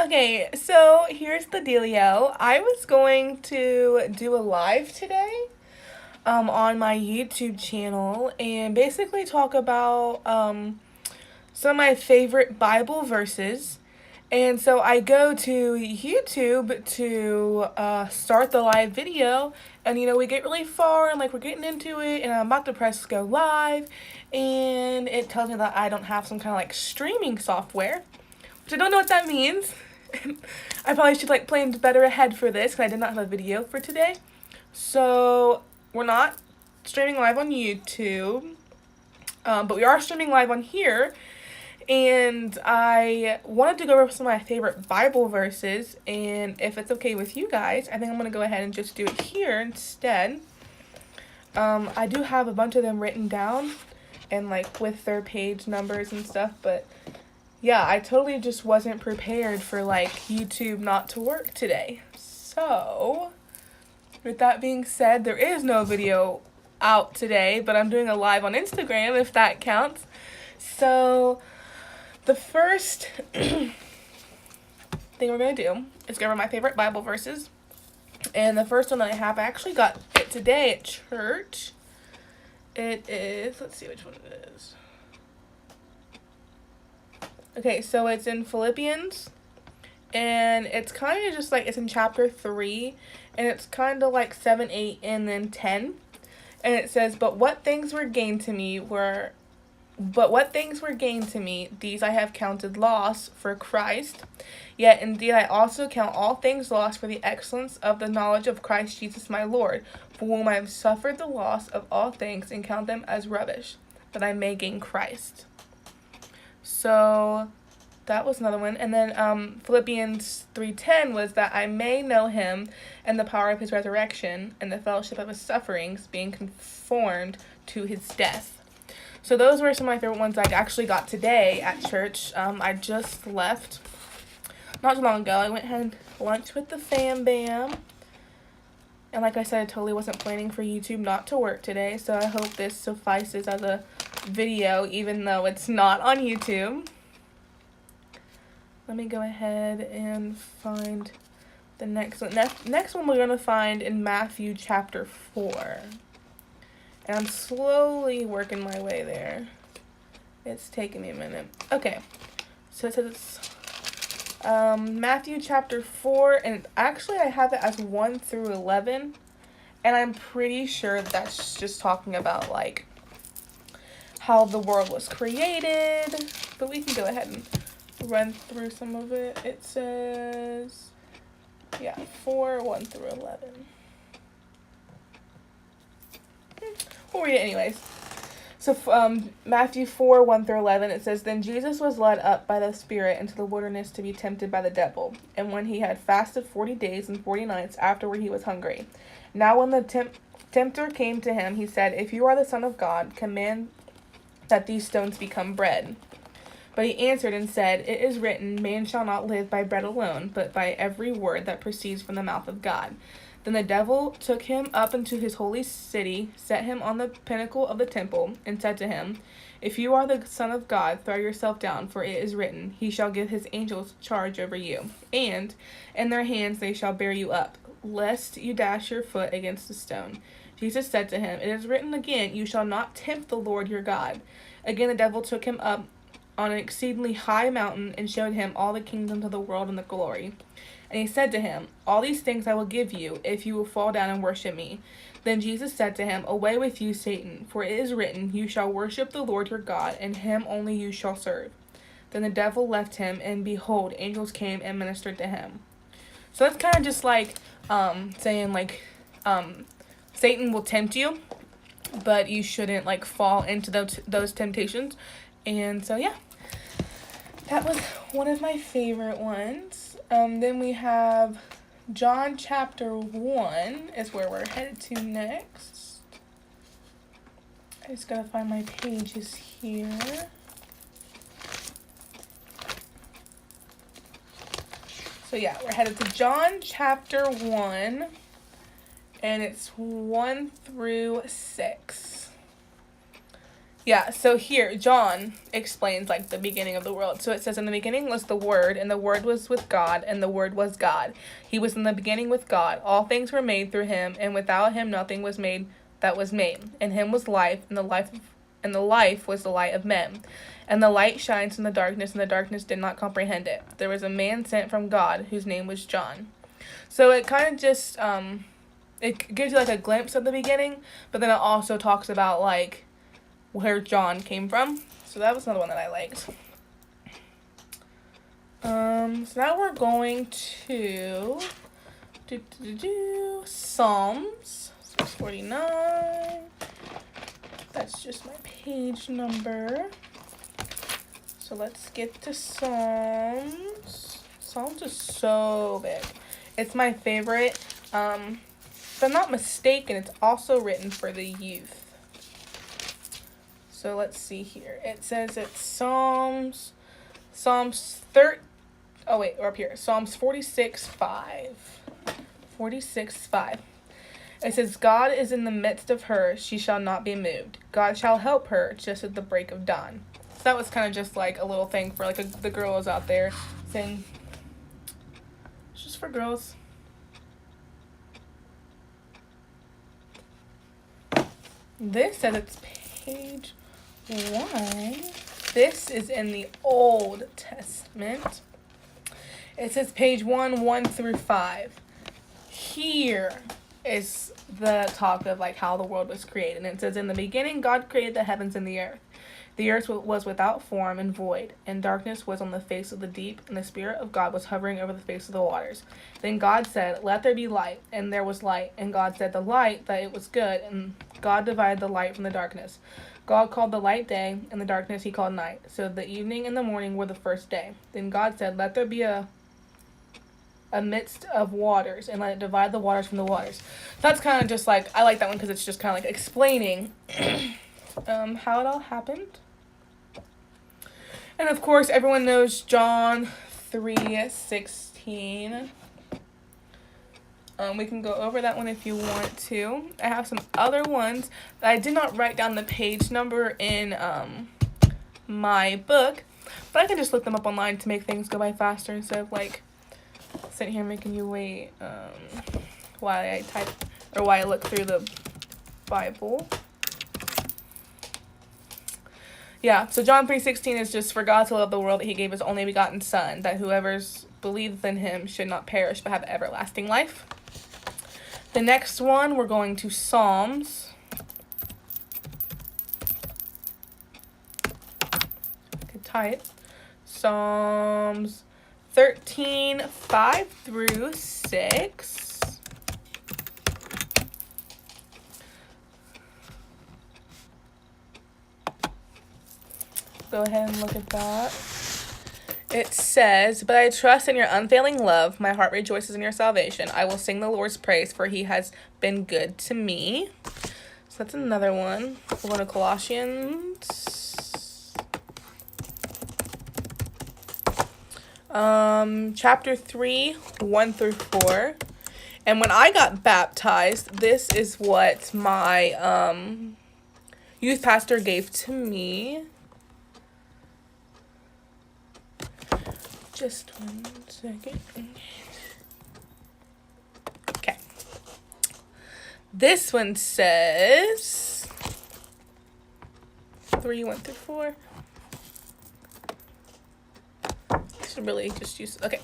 Okay, so here's the dealio. I was going to do a live today on my YouTube channel and basically talk about some of my favorite Bible verses. And so I go to YouTube to start the live video, and we get really far and like we're getting into it, and I'm about to press go live, and it tells me that I don't have some kind of like streaming software, which I don't know what that means. I probably should like plan better ahead for this because I did not have a video for today. So we're not streaming live on YouTube, but we are streaming live on here. And I wanted to go over some of my favorite Bible verses, and if it's okay with you guys, I think I'm going to go ahead and just do it here instead. I do have a bunch of them written down, and like with their page numbers and stuff, but yeah, I totally just wasn't prepared for like YouTube not to work today. So, with that being said, there is no video out today, but I'm doing a live on Instagram if that counts. So, the first thing we're going to do is go over my favorite Bible verses. And the first one that I have, I actually got it today at church. It is, let's see which one it is. Okay, so it's in Philippians, and it's kind of just like, it's in chapter 3, and it's kind of like 7, 8, and then 10. And it says, But what things were gained to me, these I have counted loss for Christ. Yet indeed I also count all things lost for the excellence of the knowledge of Christ Jesus my Lord, for whom I have suffered the loss of all things, and count them as rubbish, that I may gain Christ. So that was another one. And then Philippians 3:10 was that I may know him and the power of his resurrection and the fellowship of his sufferings, being conformed to his death. So those were some of my favorite ones I actually got today at church. I just left not too long ago. I went and had lunch with the fam bam. And like I said, I totally wasn't planning for YouTube not to work today, so I hope this suffices as a video, even though it's not on YouTube. Let me go ahead and find the next one. Next one we're going to find in Matthew chapter 4. And I'm slowly working my way there. It's taking me a minute. Okay, so it says Matthew chapter 4, and actually I have it as 1 through 11. And I'm pretty sure that's just talking about like how the world was created, but we can go ahead and run through some of it. It says, 4, 1 through 11. We'll read it anyways. So Matthew 4, 1 through 11, it says, Then Jesus was led up by the Spirit into the wilderness to be tempted by the devil. And when he had fasted 40 days and 40 nights, afterward he was hungry. Now when the tempter came to him, he said, If you are the Son of God, command that these stones become bread. But he answered and said, It is written, Man shall not live by bread alone, but by every word that proceeds from the mouth of God. Then the devil took him up into his holy city, set him on the pinnacle of the temple, and said to him, If you are the Son of God, throw yourself down, for it is written, He shall give his angels charge over you, and in their hands they shall bear you up, lest you dash your foot against a stone. Jesus said to him, It is written again, You shall not tempt the Lord your God. Again the devil took him up on an exceedingly high mountain, and showed him all the kingdoms of the world and the glory. And he said to him, All these things I will give you, if you will fall down and worship me. Then Jesus said to him, Away with you, Satan, for it is written, You shall worship the Lord your God, and him only you shall serve. Then the devil left him, and behold, angels came and ministered to him. So that's kind of just like saying like Satan will tempt you, but you shouldn't like fall into those temptations. And so yeah, that was one of my favorite ones. Then we have John chapter 1 is where we're headed to next. I just gotta find my pages here. So yeah, we're headed to John chapter 1, and it's 1 through 6. Yeah, so here, John explains, like, the beginning of the world. So it says, in the beginning was the Word, and the Word was with God, and the Word was God. He was in the beginning with God. All things were made through him, and without him nothing was made that was made. In him was life, and the life was the light of men. And the light shines in the darkness, and the darkness did not comprehend it. There was a man sent from God, whose name was John. So it kind of just, it gives you, like, a glimpse of the beginning, but then it also talks about, like, where John came from. So that was another one that I liked. So now we're going to Psalms 649. That's just my page number. So let's get to Psalms. Psalms is so big. It's my favorite. If I'm not mistaken, it's also written for the youth. So let's see here. It says it's Psalms 46:5. Psalms 46:5. 46:5. It says, God is in the midst of her, she shall not be moved. God shall help her just at the break of dawn. So that was kind of just like a little thing for like the girls out there saying, it's just for girls. This says it's page 1. This is in the Old Testament. It says page 1 through 5. Here is the talk of like how the world was created. And it says, in the beginning God created the heavens and the earth. The earth was without form and void, and darkness was on the face of the deep, and the Spirit of God was hovering over the face of the waters. Then God said, let there be light, and there was light. And God said the light, that it was good, and God divided the light from the darkness. God called the light day, and the darkness he called night. So the evening and the morning were the first day. Then God said, let there be a midst of waters, and let it divide the waters from the waters. So that's kind of just like, I like that one because it's just kind of like explaining how it all happened. And of course, everyone knows John 3:16. We can go over that one if you want to. I have some other ones that I did not write down the page number in my book, but I can just look them up online to make things go by faster instead of like sitting here making you wait while I look through the Bible. Yeah, so John 3:16 is just, for God to love the world that he gave his only begotten Son, that whoever believes in him should not perish but have everlasting life. The next one, we're going to Psalms. I could type. Psalms 13:5 through 6. Go ahead and look at that. It says, but I trust in your unfailing love. My heart rejoices in your salvation. I will sing the Lord's praise, for he has been good to me. So that's another one. We'll go to Colossians. Chapter 3, 1 through 4. And when I got baptized, this is what my youth pastor gave to me. Just 1 second. Okay. This one says 3, 1 through 4. I should really just use, okay.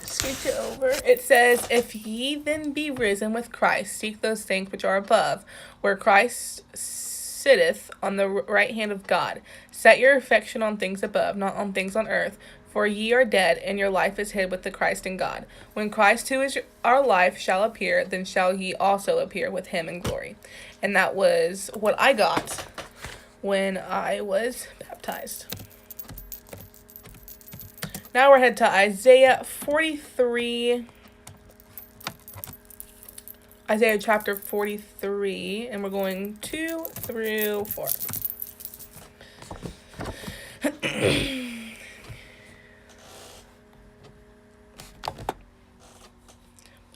Switch it over. It says, if ye then be risen with Christ, seek those things which are above, where Christ sitteth on the right hand of God. Set your affection on things above, not on things on earth. For ye are dead, and your life is hid with the Christ in God. When Christ, who is our life, shall appear, then shall ye also appear with him in glory. And that was what I got when I was baptized. Now we're headed to Isaiah 43. Isaiah chapter 43, and we're going 2 through 4.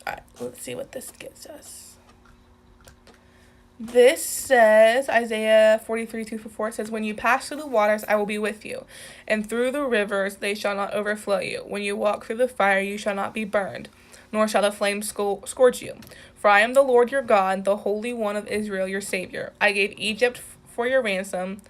Alright, let's see what this gets us. This says, Isaiah 43:2-4 says, when you pass through the waters, I will be with you, and through the rivers they shall not overflow you. When you walk through the fire, you shall not be burned, nor shall the flames scorch you. For I am the Lord your God, the Holy One of Israel, your Savior. I gave Egypt for your ransom.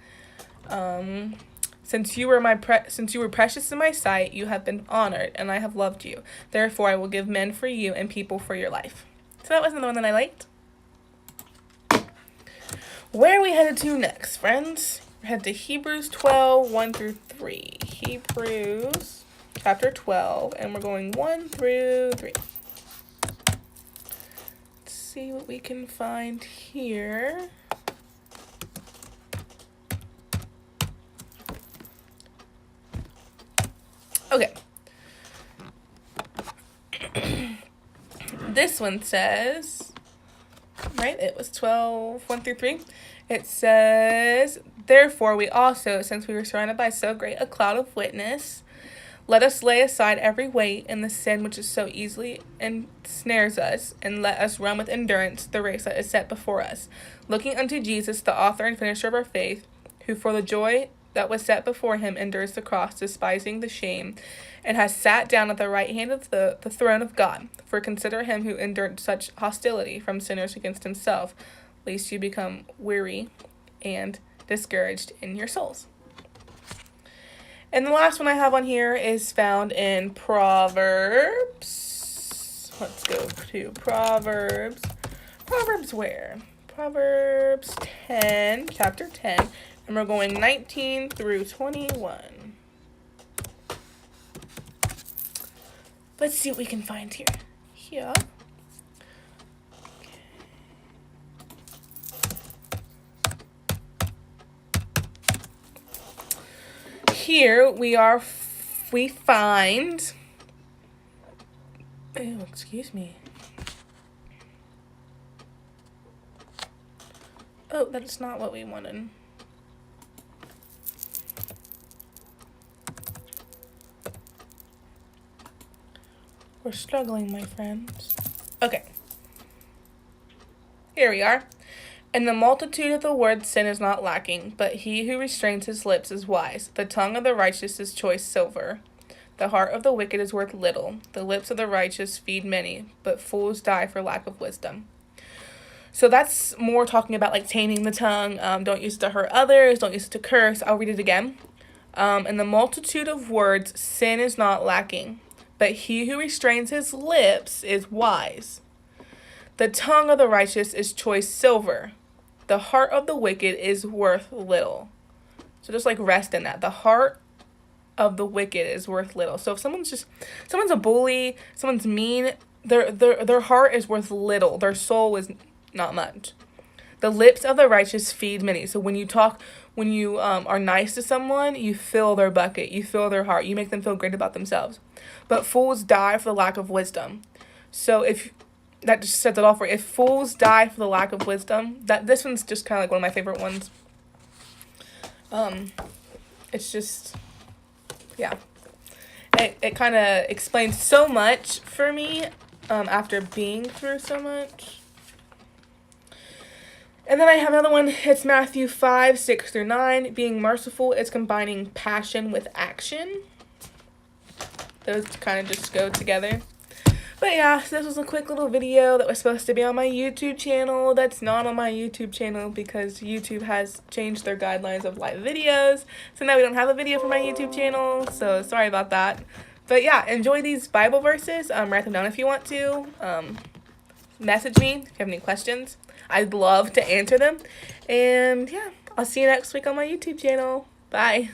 Since you were precious in my sight, you have been honored, and I have loved you. Therefore, I will give men for you and people for your life. So that was another one that I liked. Where are we headed to next, friends? We're headed to Hebrews 12:1-3. Hebrews chapter 12, and we're going 1-3. Let's see what we can find here. Okay. This one says, right, it was 12:1-3. It says, therefore we also, since we were surrounded by so great a cloud of witness, let us lay aside every weight and the sin which is so easily ensnares us, and let us run with endurance the race that is set before us, looking unto Jesus, the author and finisher of our faith, who for the joy that was set before him endures the cross, despising the shame, and has sat down at the right hand of the throne of God. For consider him who endured such hostility from sinners against himself, lest you become weary and discouraged in your souls. And the last one I have on here is found in Proverbs. Let's go to Proverbs. Proverbs where? Proverbs 10, chapter 10, and we're going 19-21. Let's see what we can find here. Here. Here we find, oh, excuse me. Oh, that's not what we wanted. We're struggling, my friends. Okay. Here we are. In the multitude of the words sin is not lacking, but he who restrains his lips is wise. The tongue of the righteous is choice silver. The heart of the wicked is worth little. The lips of the righteous feed many, but fools die for lack of wisdom. So that's more talking about like taming the tongue. Don't use it to hurt others. Don't use it to curse. I'll read it again. In the multitude of words sin is not lacking, but he who restrains his lips is wise. The tongue of the righteous is choice silver. The heart of the wicked is worth little. So just like rest in that. The heart of the wicked is worth little. So if someone's a bully, someone's mean, their heart is worth little. Their soul is not much. The lips of the righteous feed many. So when you are nice to someone, you fill their bucket. You fill their heart. You make them feel great about themselves. But fools die for the lack of wisdom. So that just sets it all for you. If fools die for the lack of wisdom, this one's just kind of like one of my favorite ones. It's just, yeah. It kind of explains so much for me after being through so much. And then I have another one. It's Matthew 5:6-9. Being merciful is combining passion with action. Those kind of just go together. But yeah, this was a quick little video that was supposed to be on my YouTube channel. That's not on my YouTube channel because YouTube has changed their guidelines of live videos. So now we don't have a video for my YouTube channel. So sorry about that. But yeah, enjoy these Bible verses. Write them down if you want to. Message me if you have any questions. I'd love to answer them. And yeah, I'll see you next week on my YouTube channel. Bye.